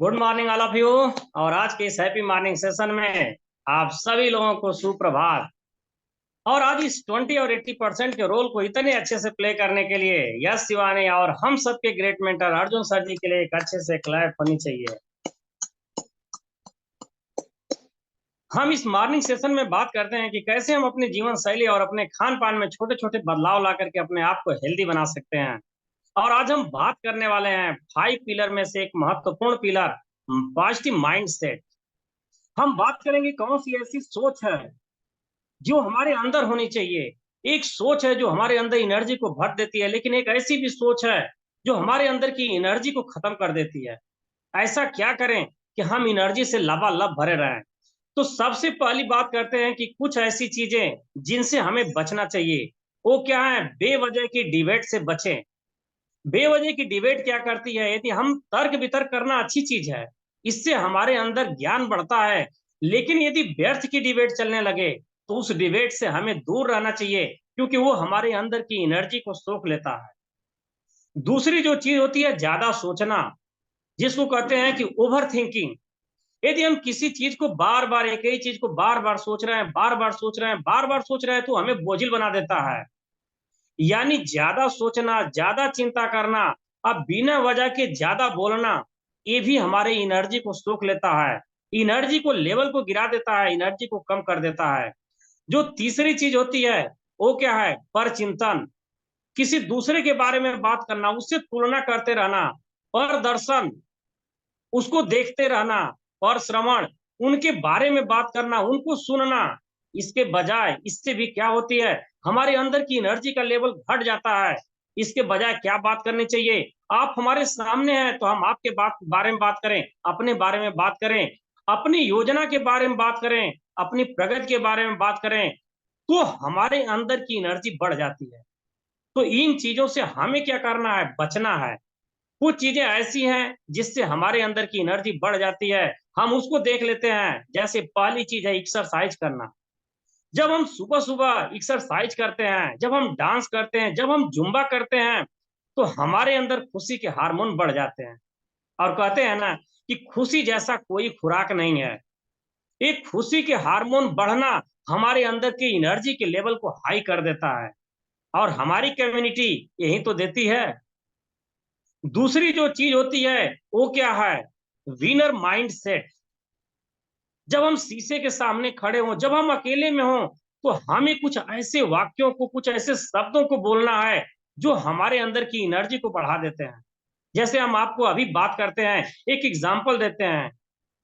Good morning all of you. और आज के इस हैप्पी मॉर्निंग सेशन में आप सभी लोगों को सुप्रभात। और आज इस 20 और 80% के रोल को इतने अच्छे से प्ले करने के लिए यश शिवानी और हम सबके ग्रेट मेंटर अर्जुन सर जी के लिए एक अच्छे से क्लैप होनी चाहिए। हम इस मॉर्निंग सेशन में बात करते हैं कि कैसे हम अपनी जीवन शैली और अपने खान पान में छोटे छोटे बदलाव ला करके अपने आप को हेल्दी बना सकते हैं। और आज हम बात करने वाले हैं 5 पिलर में से एक महत्वपूर्ण पिलर, पॉजिटिव माइंडसेट। हम बात करेंगे कौन सी ऐसी सोच है जो हमारे अंदर होनी चाहिए। एक सोच है जो हमारे अंदर एनर्जी को भर देती है, लेकिन एक ऐसी भी सोच है जो हमारे अंदर की एनर्जी को खत्म कर देती है। ऐसा क्या करें कि हम एनर्जी से लबालब भरे रहें। तो सबसे पहली बात करते हैं कि कुछ ऐसी चीजें जिनसे हमें बचना चाहिए। वो क्या है? बेवजह की डिबेट से बचें। बेवजह की डिबेट क्या करती है? यदि हम तर्क वितर्क करना अच्छी चीज है, इससे हमारे अंदर ज्ञान बढ़ता है, लेकिन यदि व्यर्थ की डिबेट चलने लगे तो उस डिबेट से हमें दूर रहना चाहिए, क्योंकि वो हमारे अंदर की एनर्जी को सोख लेता है। दूसरी जो चीज होती है ज्यादा सोचना, जिसको कहते हैं कि ओवर थिंकिंग। यदि हम किसी चीज को बार बार, एक ही चीज को बार बार सोच रहे हैं, बार बार सोच रहे हैं, बार बार सोच रहे हैं, तो हमें बोझिल बना देता है। यानी ज्यादा सोचना, ज्यादा चिंता करना, अब बिना वजह के ज्यादा बोलना, ये भी हमारे एनर्जी को सोख लेता है, एनर्जी को लेवल को गिरा देता है, एनर्जी को कम कर देता है। जो तीसरी चीज होती है वो क्या है? परचिंतन। किसी दूसरे के बारे में बात करना, उससे तुलना करते रहना। परदर्शन, उसको देखते रहना। और श्रवण, उनके बारे में बात करना, उनको सुनना। इसके बजाय, इससे भी क्या होती है? हमारे अंदर की एनर्जी का लेवल घट जाता है। इसके बजाय क्या बात करनी चाहिए? आप हमारे सामने हैं तो हम आपके बारे में बात करें, अपने बारे में बात करें, अपनी योजना के बारे में बात करें, अपनी प्रगति के बारे में बात करें, तो हमारे अंदर की एनर्जी बढ़ जाती है। तो इन चीजों से हमें क्या करना है? बचना है। कुछ चीजें ऐसी हैं जिससे हमारे अंदर की एनर्जी बढ़ जाती है, हम उसको देख लेते हैं। जैसे पहली चीज है एक्सरसाइज करना। जब हम सुबह सुबह एक्सरसाइज करते हैं, जब हम डांस करते हैं, जब हम जुम्बा करते हैं, तो हमारे अंदर खुशी के हार्मोन बढ़ जाते हैं। और कहते हैं ना कि खुशी जैसा कोई खुराक नहीं है। एक खुशी के हार्मोन बढ़ना हमारे अंदर की एनर्जी के लेवल को हाई कर देता है, और हमारी कम्युनिटी यही तो देती है। दूसरी जो चीज होती है वो क्या है? Winner mind set. जब हम शीशे के सामने खड़े हों, जब हम अकेले में हों, तो हमें कुछ ऐसे वाक्यों को, कुछ ऐसे शब्दों को बोलना है जो हमारे अंदर की एनर्जी को बढ़ा देते हैं। जैसे हम आपको अभी बात करते हैं, एक एग्जाम्पल देते हैं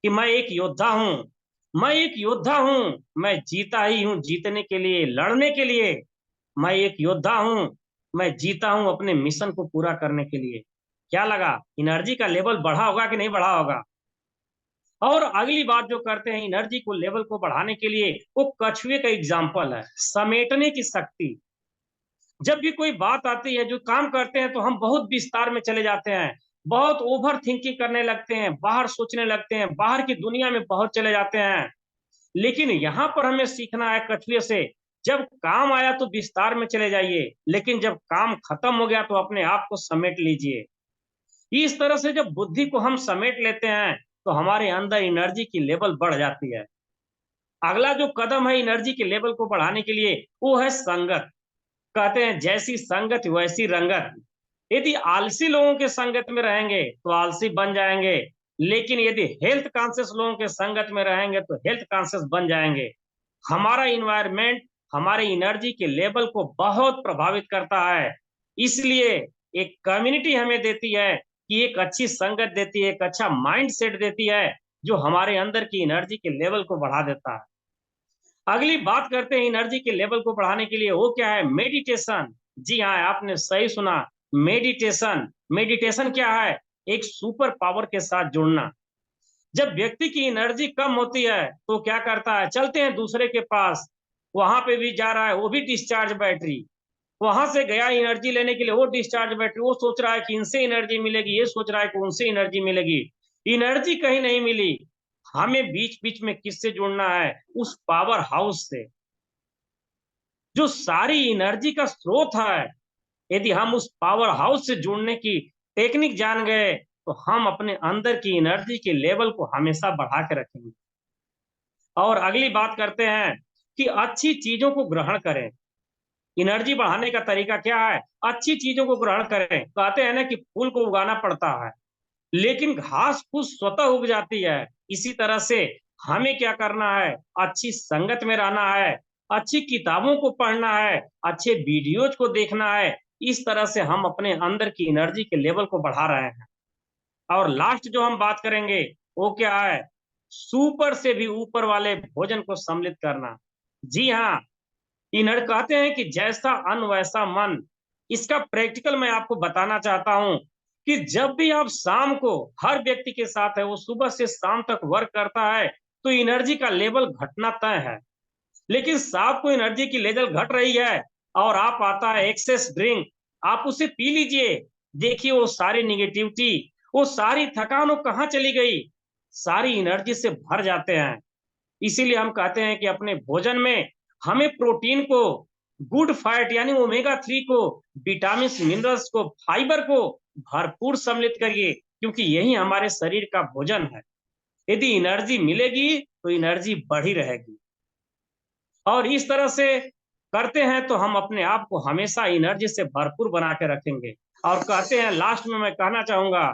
कि मैं एक योद्धा हूं। मैं एक योद्धा हूं, मैं जीता ही हूं जीतने के लिए, लड़ने के लिए। मैं एक योद्धा हूं, मैं जीता हूं अपने मिशन को पूरा करने के लिए। क्या लगा? एनर्जी का लेवल बढ़ा होगा कि नहीं बढ़ा होगा? और अगली बात जो करते हैं एनर्जी को लेवल को बढ़ाने के लिए, वो कछुए का एग्जाम्पल है, समेटने की शक्ति। जब भी कोई बात आती है, जो काम करते हैं, तो हम बहुत विस्तार में चले जाते हैं, बहुत ओवर थिंकिंग करने लगते हैं, बाहर सोचने लगते हैं, बाहर की दुनिया में बहुत चले जाते हैं। लेकिन यहाँ पर हमें सीखना है कछुए से, जब काम आया तो विस्तार में चले जाइए, लेकिन जब काम खत्म हो गया तो अपने आप को समेट लीजिए। इस तरह से जब बुद्धि को हम समेट लेते हैं तो हमारे अंदर एनर्जी की लेवल बढ़ जाती है। अगला जो कदम है एनर्जी के लेवल को बढ़ाने के लिए, वो है संगत। कहते हैं जैसी संगत वैसी रंगत। यदि आलसी लोगों के संगत में रहेंगे तो आलसी बन जाएंगे, लेकिन यदि हेल्थ कॉन्शियस लोगों के संगत में रहेंगे तो हेल्थ कॉन्शियस बन जाएंगे। हमारा इन्वायरमेंट हमारे एनर्जी के लेवल को बहुत प्रभावित करता है। इसलिए एक कम्युनिटी हमें देती है कि एक अच्छी संगत देती है, एक अच्छा माइंड सेट देती है, जो हमारे अंदर की एनर्जी के लेवल को बढ़ा देता है। अगली बात करते हैं एनर्जी के लेवल को बढ़ाने के लिए, वो क्या है? मेडिटेशन। जी हाँ, आपने सही सुना, मेडिटेशन। मेडिटेशन क्या है? एक सुपर पावर के साथ जुड़ना। जब व्यक्ति की एनर्जी कम होती है तो क्या करता है? चलते हैं दूसरे के पास, वहां पे भी जा रहा है, वो भी डिस्चार्ज बैटरी। वहां से गया एनर्जी लेने के लिए, वो डिस्चार्ज बैटरी। वो सोच रहा है कि इनसे एनर्जी मिलेगी, ये सोच रहा है कि उनसे एनर्जी मिलेगी। एनर्जी कहीं नहीं मिली। हमें बीच बीच में किससे जुड़ना है? उस पावर हाउस से, जो सारी एनर्जी का स्रोत है। यदि हम उस पावर हाउस से जुड़ने की टेक्निक जान गए तो हम अपने अंदर की एनर्जी के लेवल को हमेशा बढ़ा के रखेंगे। और अगली बात करते हैं कि अच्छी चीजों को ग्रहण करें। एनर्जी बढ़ाने का तरीका क्या है? अच्छी चीजों को ग्रहण करें। कहते हैं ना कि फूल को उगाना पड़ता है, लेकिन घास फूस स्वतः उग जाती है। इसी तरह से हमें क्या करना है? अच्छी संगत में रहना है, अच्छी किताबों को पढ़ना है, अच्छे वीडियोज को देखना है। इस तरह से हम अपने अंदर की एनर्जी के लेवल को बढ़ा रहे हैं। और लास्ट जो हम बात करेंगे वो क्या है? सुपर से भी ऊपर वाले भोजन को सम्मिलित करना। जी हाँ, इन्हर कहते हैं कि जैसा अन्न वैसा मन। इसका प्रैक्टिकल मैं आपको बताना चाहता हूं कि जब भी आप शाम को, हर व्यक्ति के साथ है, वो सुबह से शाम तक वर्क करता है तो एनर्जी का लेवल घटना तय है। लेकिन शाम को एनर्जी की लेवल घट रही है और आप आता है एक्सेस ड्रिंक, आप उसे पी लीजिए। देखिए वो सारी निगेटिविटी, वो सारी थकान वो कहाँ चली गई? सारी एनर्जी से भर जाते हैं। इसीलिए हम कहते हैं कि अपने भोजन में हमें प्रोटीन को, गुड फैट यानी ओमेगा 3 को, विटामिन मिनरल्स को, फाइबर को भरपूर सम्मिलित करिए, क्योंकि यही हमारे शरीर का भोजन है। यदि एनर्जी मिलेगी तो एनर्जी बढ़ी रहेगी। और इस तरह से करते हैं तो हम अपने आप को हमेशा एनर्जी से भरपूर बना के रखेंगे। और कहते हैं, लास्ट में मैं कहना चाहूंगा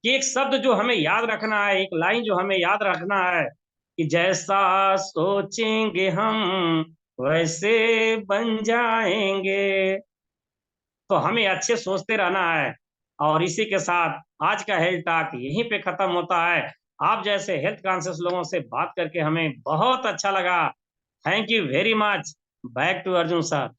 कि एक शब्द जो हमें याद रखना है, एक लाइन जो हमें याद रखना है कि जैसा सोचेंगे हम वैसे बन जाएंगे। तो हमें अच्छे सोचते रहना है। और इसी के साथ आज का हेल्थ टॉक यहीं पे खत्म होता है। आप जैसे हेल्थ कॉन्शियस लोगों से बात करके हमें बहुत अच्छा लगा। Thank you very much. Back to Arjun sir.